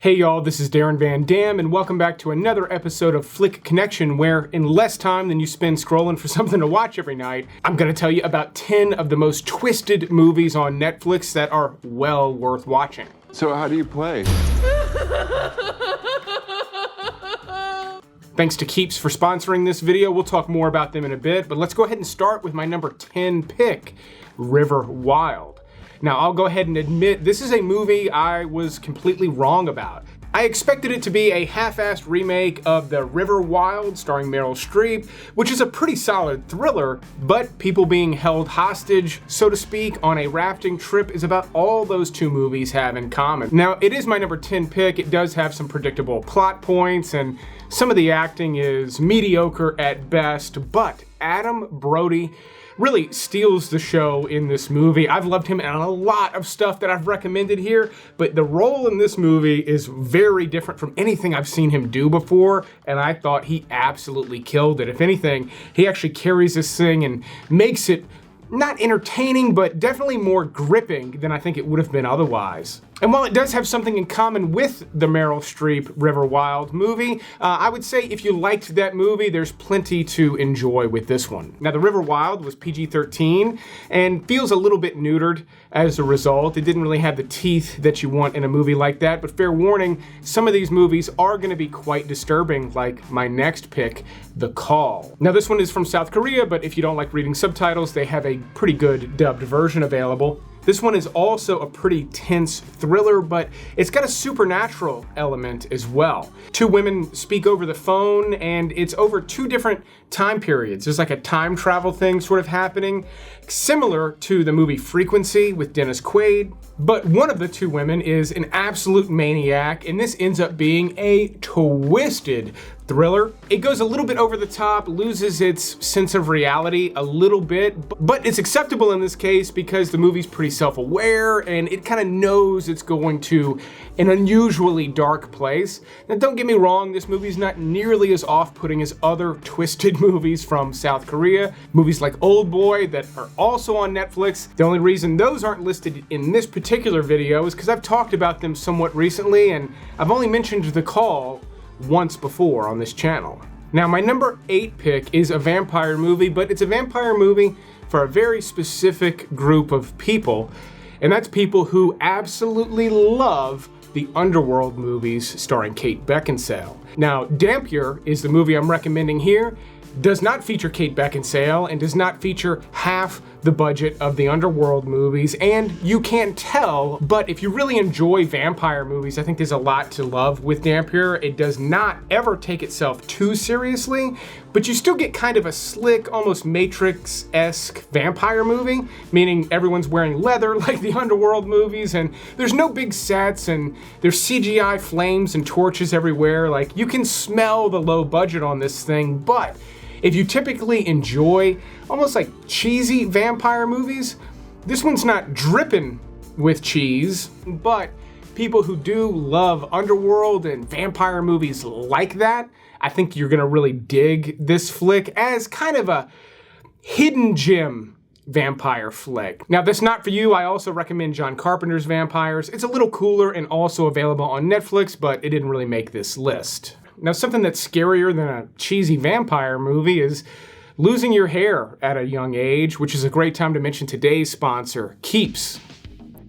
Hey y'all, this is Darren Van Dam, and welcome back to another episode of Flick Connection, where in less time than you spend scrolling for something to watch every night, I'm gonna tell you about 10 of the most twisted movies on Netflix that are well worth watching. So how do you play? Thanks to Keeps for sponsoring this video. We'll talk more about them in a bit, but let's go ahead and start with my number 10 pick, River Wild. Now, I'll go ahead and admit, this is a movie I was completely wrong about. I expected it to be a half-assed remake of The River Wild starring Meryl Streep, which is a pretty solid thriller, but people being held hostage, so to speak, on a rafting trip is about all those two movies have in common. Now, it is my number 10 pick. It does have some predictable plot points, and some of the acting is mediocre at best, but Adam Brody really steals the show in this movie. I've loved him in a lot of stuff that I've recommended here, but the role in this movie is very different from anything I've seen him do before, and I thought he absolutely killed it. If anything, he actually carries this thing and makes it not entertaining, but definitely more gripping than I think it would have been otherwise. And while it does have something in common with the Meryl Streep River Wild movie, I would say if you liked that movie, there's plenty to enjoy with this one. Now, the River Wild was PG-13 and feels a little bit neutered as a result. It didn't really have the teeth that you want in a movie like that, but fair warning, some of these movies are going to be quite disturbing, like my next pick, The Call. Now, this one is from South Korea, but if you don't like reading subtitles, they have a pretty good dubbed version available. This one is also a pretty tense thriller, but it's got a supernatural element as well. Two women speak over the phone, and it's over two different time periods. There's like a time travel thing sort of happening, similar to the movie Frequency with Dennis Quaid. But one of the two women is an absolute maniac, and this ends up being a twisted thriller. It goes a little bit over the top, loses its sense of reality a little bit, but it's acceptable in this case because the movie's pretty self-aware and it kind of knows it's going to an unusually dark place. Now, don't get me wrong, this movie's not nearly as off-putting as other twisted movies from South Korea. Movies like Old Boy that are also on Netflix. The only reason those aren't listed in this particular video is because I've talked about them somewhat recently, and I've only mentioned The Call once before on this channel. Now, my number 8 pick is a vampire movie, but it's a vampire movie for a very specific group of people, and that's people who absolutely love the underworld movies starring Kate Beckinsale. Now, DAMPYR is the movie I'm recommending here. Does not feature Kate Beckinsale and does not feature half the budget of the underworld movies, and you can't tell, but if you really enjoy vampire movies, I think there's a lot to love with DAMPYR. It does not ever take itself too seriously, but you still get kind of a slick, almost Matrix-esque vampire movie, meaning everyone's wearing leather like the underworld movies, and there's no big sets, and there's CGI flames and torches everywhere. Like, you can smell the low budget on this thing, but if you typically enjoy almost like cheesy vampire movies, this one's not dripping with cheese, but people who do love underworld and vampire movies like that, I think you're gonna really dig this flick as kind of a hidden gem vampire flick. Now, if that's not for you, I also recommend John Carpenter's Vampires. It's a little cooler and also available on Netflix, but it didn't really make this list. Now, something that's scarier than a cheesy vampire movie is losing your hair at a young age, which is a great time to mention today's sponsor, Keeps.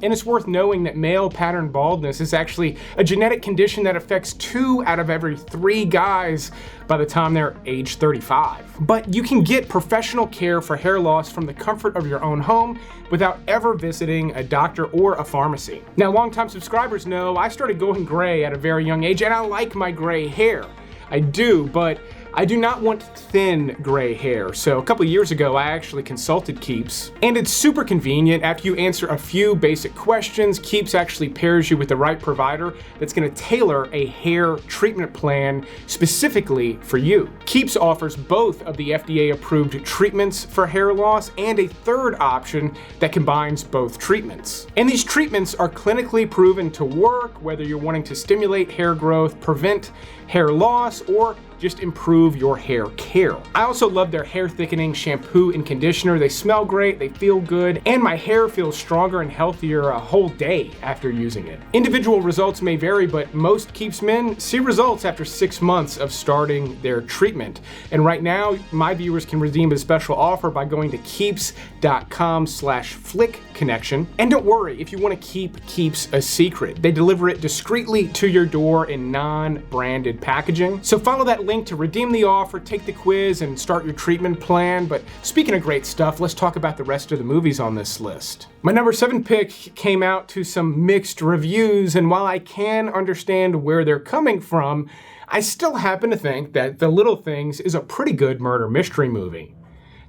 And it's worth knowing that male pattern baldness is actually a genetic condition that affects 2 out of every 3 guys by the time they're age 35. But you can get professional care for hair loss from the comfort of your own home without ever visiting a doctor or a pharmacy. Now, longtime subscribers know I started going gray at a very young age, and I like my gray hair. I do, but I do not want thin gray hair, so a couple years ago I actually consulted Keeps, and it's super convenient. After you answer a few basic questions, Keeps actually pairs you with the right provider that's going to tailor a hair treatment plan specifically for you. Keeps offers both of the FDA-approved treatments for hair loss and a third option that combines both treatments. And these treatments are clinically proven to work, whether you're wanting to stimulate hair growth, prevent hair loss, or just improve your hair care. I also love their hair thickening shampoo and conditioner. They smell great, they feel good, and my hair feels stronger and healthier a whole day after using it. Individual results may vary, but most Keeps men see results after 6 months of starting their treatment. And right now, my viewers can redeem a special offer by going to keeps.com/flickconnection. And don't worry if you want to keep Keeps a secret. They deliver it discreetly to your door in non-branded packaging. So follow that link to redeem the offer, take the quiz, and start your treatment plan. But speaking of great stuff, let's talk about the rest of the movies on this list. My number 7 pick came out to some mixed reviews, and while I can understand where they're coming from, I still happen to think that The Little Things is a pretty good murder mystery movie.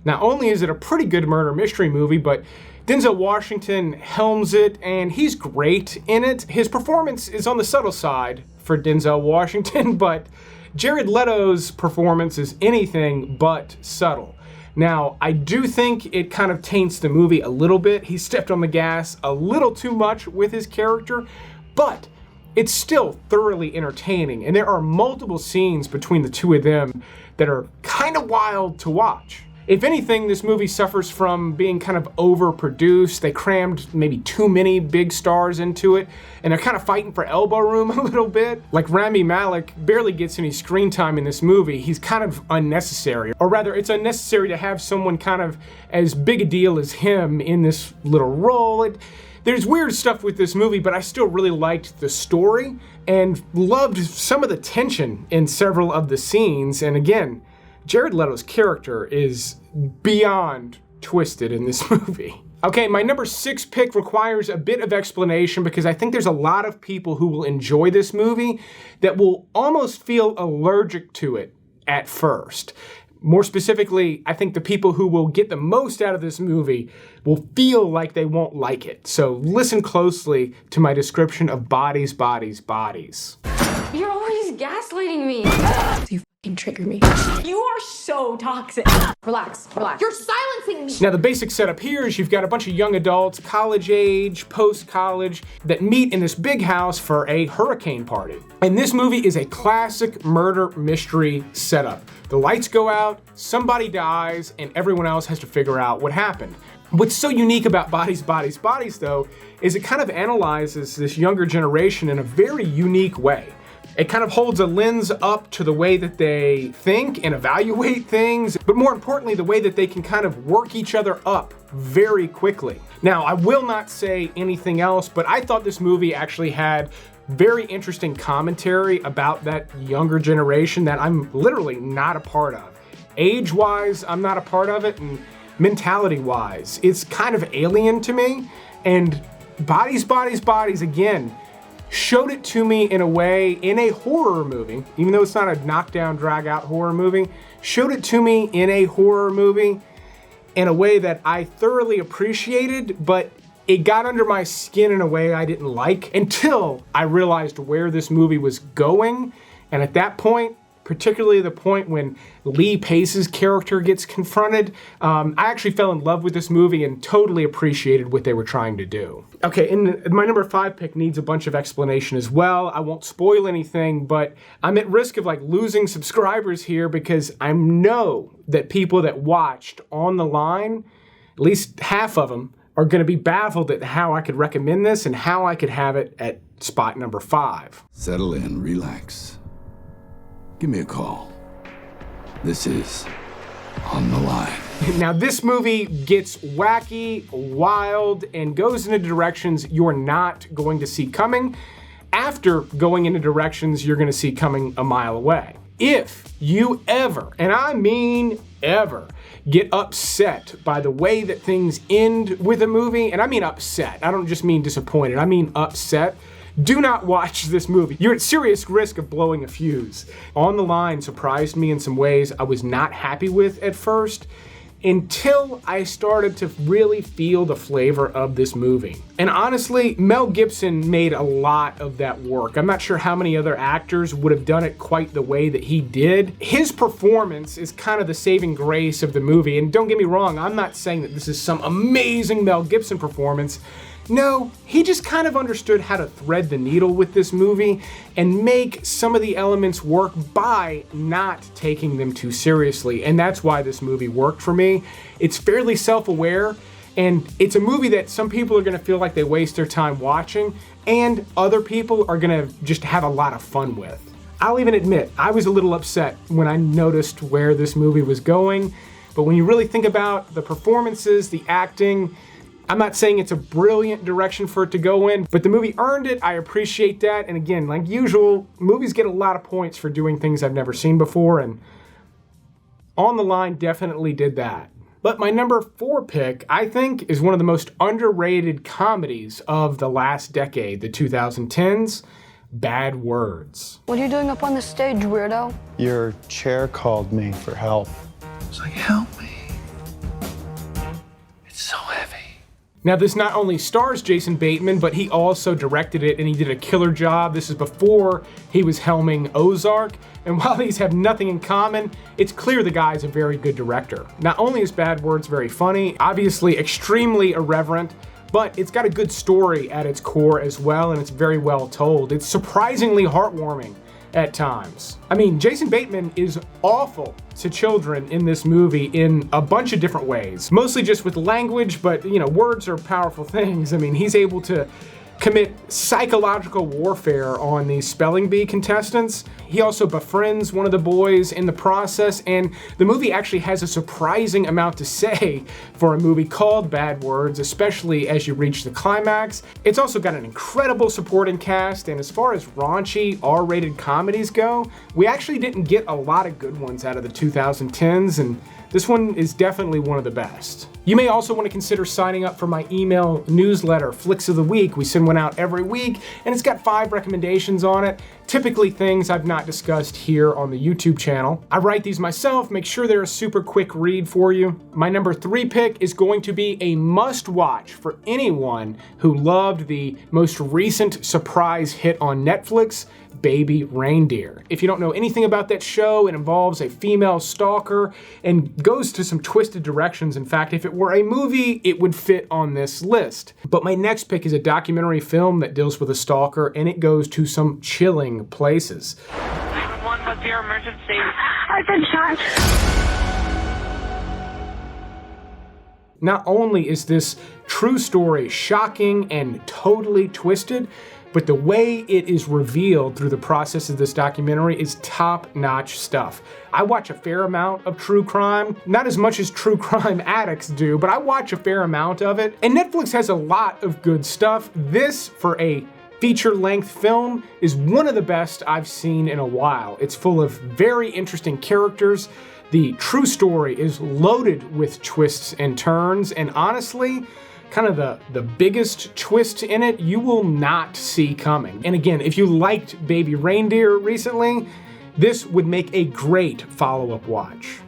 Not only is it a pretty good murder mystery movie, but Denzel Washington helms it, and he's great in it. His performance is on the subtle side for Denzel Washington, but Jared Leto's performance is anything but subtle. Now, I do think it kind of taints the movie a little bit. He stepped on the gas a little too much with his character, but it's still thoroughly entertaining, and there are multiple scenes between the two of them that are kind of wild to watch. If anything, this movie suffers from being kind of overproduced. They crammed maybe too many big stars into it, and they're kind of fighting for elbow room a little bit. Like Rami Malek barely gets any screen time in this movie. He's kind of unnecessary. Or rather, it's unnecessary to have someone kind of as big a deal as him in this little role. There's weird stuff with this movie, but I still really liked the story and loved some of the tension in several of the scenes. And again, Jared Leto's character is beyond twisted in this movie. Okay, my number 6 pick requires a bit of explanation because I think there's a lot of people who will enjoy this movie that will almost feel allergic to it at first. More specifically, I think the people who will get the most out of this movie will feel like they won't like it. So listen closely to my description of Bodies, Bodies, Bodies. You're always gaslighting me. You fucking trigger me. You are so toxic. Relax, relax. You're silencing me. Now the basic setup here is you've got a bunch of young adults, college age, post-college, that meet in this big house for a hurricane party. And this movie is a classic murder mystery setup. The lights go out, somebody dies, and everyone else has to figure out what happened. What's so unique about Bodies, Bodies, Bodies, though, is it kind of analyzes this younger generation in a very unique way. It kind of holds a lens up to the way that they think and evaluate things, but more importantly, the way that they can kind of work each other up very quickly. Now, I will not say anything else, but I thought this movie actually had very interesting commentary about that younger generation that I'm literally not a part of. Age-wise, I'm not a part of it, and mentality-wise, it's kind of alien to me. And Bodies, Bodies, Bodies, again, showed it to me in a way, in a horror movie, even though it's not a knockdown, drag-out horror movie, showed it to me in a horror movie in a way that I thoroughly appreciated, but it got under my skin in a way I didn't like until I realized where this movie was going. And at that point, particularly the point when Lee Pace's character gets confronted, I actually fell in love with this movie and totally appreciated what they were trying to do. Okay, and my number 5 pick needs a bunch of explanation as well. I won't spoil anything, but I'm at risk of losing subscribers here because I know that people that watched On the Line, at least half of them, are going to be baffled at how I could recommend this and how I could have it at spot number 5. Settle in, relax. Give me a call. This is On the Line. Now, this movie gets wacky, wild, and goes into directions you're not going to see coming after going into directions you're going to see coming a mile away. If you ever, and I mean ever, get upset by the way that things end with a movie, and I mean upset, I don't just mean disappointed, I mean upset, do not watch this movie. You're at serious risk of blowing a fuse. On the Line surprised me in some ways I was not happy with at first, until I started to really feel the flavor of this movie. And honestly, Mel Gibson made a lot of that work. I'm not sure how many other actors would have done it quite the way that he did. His performance is kind of the saving grace of the movie. And don't get me wrong, I'm not saying that this is some amazing Mel Gibson performance. No, he just kind of understood how to thread the needle with this movie and make some of the elements work by not taking them too seriously, and that's why this movie worked for me. It's fairly self-aware, and it's a movie that some people are gonna feel like they waste their time watching, and other people are gonna just have a lot of fun with. I'll even admit, I was a little upset when I noticed where this movie was going, but when you really think about the performances, the acting, I'm not saying it's a brilliant direction for it to go in, but the movie earned it. I appreciate that. And again, like usual, movies get a lot of points for doing things I've never seen before, and On the Line definitely did that. But my number 4 pick, I think, is one of the most underrated comedies of the last decade, the 2010s, Bad Words. What are you doing up on the stage, weirdo? Your chair called me for help. It's like, help me. It's so heavy. Now, this not only stars Jason Bateman, but he also directed it, and he did a killer job. This is before he was helming Ozark, and while these have nothing in common, it's clear the guy's a very good director. Not only is Bad Words very funny, obviously extremely irreverent, but it's got a good story at its core as well, and it's very well told. It's surprisingly heartwarming at times. I mean, Jason Bateman is awful to children in this movie in a bunch of different ways. Mostly just with language, but you know, words are powerful things. I mean, he's able to commit psychological warfare on these spelling bee contestants. He also befriends one of the boys in the process, and the movie actually has a surprising amount to say for a movie called Bad Words, especially as you reach the climax. It's also got an incredible supporting cast, and as far as raunchy, R-rated comedies go, we actually didn't get a lot of good ones out of the 2010s, and this one is definitely one of the best. You may also want to consider signing up for my email newsletter, Flicks of the Week. We send one out every week, and it's got 5 recommendations on it, typically things I've not discussed here on the YouTube channel. I write these myself, make sure they're a super quick read for you. My number 3 pick is going to be a must-watch for anyone who loved the most recent surprise hit on Netflix, Baby Reindeer. If you don't know anything about that show, it involves a female stalker and goes to some twisted directions. In fact, if it were a movie, it would fit on this list. But my next pick is a documentary film that deals with a stalker, and it goes to some chilling places. 911, what's your emergency? I've been shot. Not only is this true story shocking and totally twisted, but the way it is revealed through the process of this documentary is top-notch stuff. I watch a fair amount of true crime, not as much as true crime addicts do, but I watch a fair amount of it, and Netflix has a lot of good stuff. This, for a feature-length film, is one of the best I've seen in a while. It's full of very interesting characters. The true story is loaded with twists and turns, and honestly, kind of the biggest twist in it you will not see coming. And again, if you liked Baby Reindeer recently, this would make a great follow-up watch.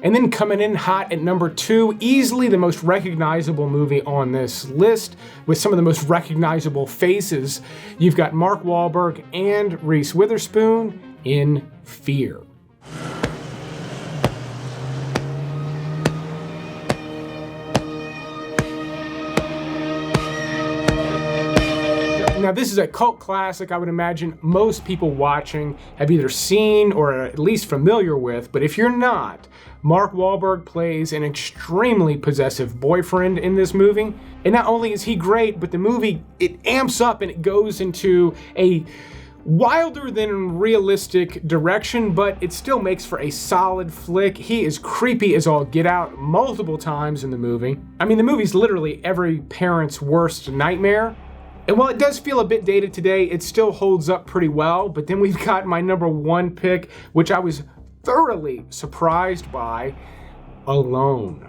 And then coming in hot at number 2, easily the most recognizable movie on this list, with some of the most recognizable faces, you've got Mark Wahlberg and Reese Witherspoon in Fear. Now, this is a cult classic I would imagine most people watching have either seen or are at least familiar with, but if you're not, Mark Wahlberg plays an extremely possessive boyfriend in this movie. And not only is he great, but the movie, it amps up and it goes into a wilder than realistic direction, but it still makes for a solid flick. He is creepy as all get out multiple times in the movie. I mean, the movie's literally every parent's worst nightmare. And while it does feel a bit dated today, it still holds up pretty well. But then we've got my number 1 pick, which I was thoroughly surprised by, Alone.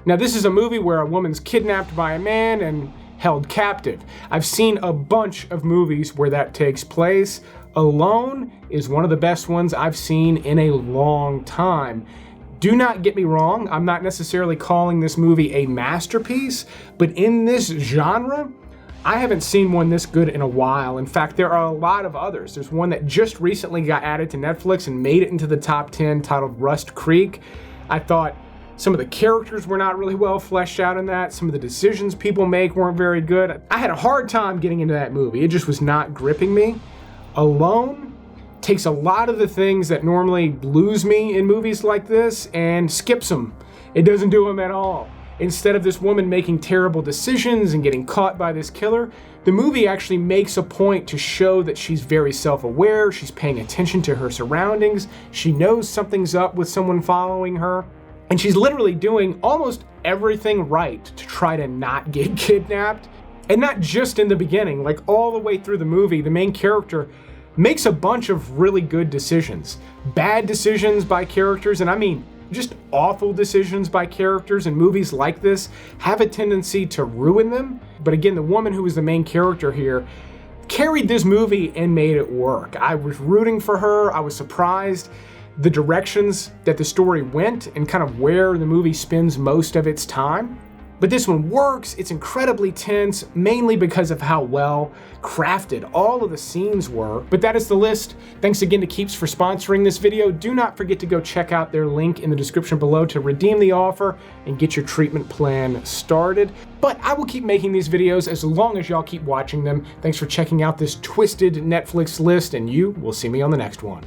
Now, this is a movie where a woman's kidnapped by a man and held captive. I've seen a bunch of movies where that takes place. Alone is one of the best ones I've seen in a long time. Do not get me wrong, I'm not necessarily calling this movie a masterpiece, but in this genre, I haven't seen one this good in a while. In fact, there are a lot of others. There's one that just recently got added to Netflix and made it into the top 10 titled Rust Creek. I thought Some of the characters were not really well fleshed out in that. Some of the decisions people make weren't very good. I had a hard time getting into that movie. It just was not gripping me. Alone takes a lot of the things that normally lose me in movies like this and skips them. It doesn't do them at all. Instead of this woman making terrible decisions and getting caught by this killer, the movie actually makes a point to show that she's very self-aware, she's paying attention to her surroundings, she knows something's up with someone following her, and she's literally doing almost everything right to try to not get kidnapped. And not just in the beginning, like all the way through the movie, the main character makes a bunch of really good decisions. Bad decisions by characters, and I mean just awful decisions by characters in movies like this have a tendency to ruin them. But again, the woman who was the main character here carried this movie and made it work. I was rooting for her. I was surprised the directions that the story went and kind of where the movie spends most of its time. But this one works. It's incredibly tense, mainly because of how well crafted all of the scenes were. But that is the list. Thanks again to Keeps for sponsoring this video. Do not forget to go check out their link in the description below to redeem the offer and get your treatment plan started. But I will keep making these videos as long as y'all keep watching them. Thanks for checking out this twisted Netflix list, and you will see me on the next one.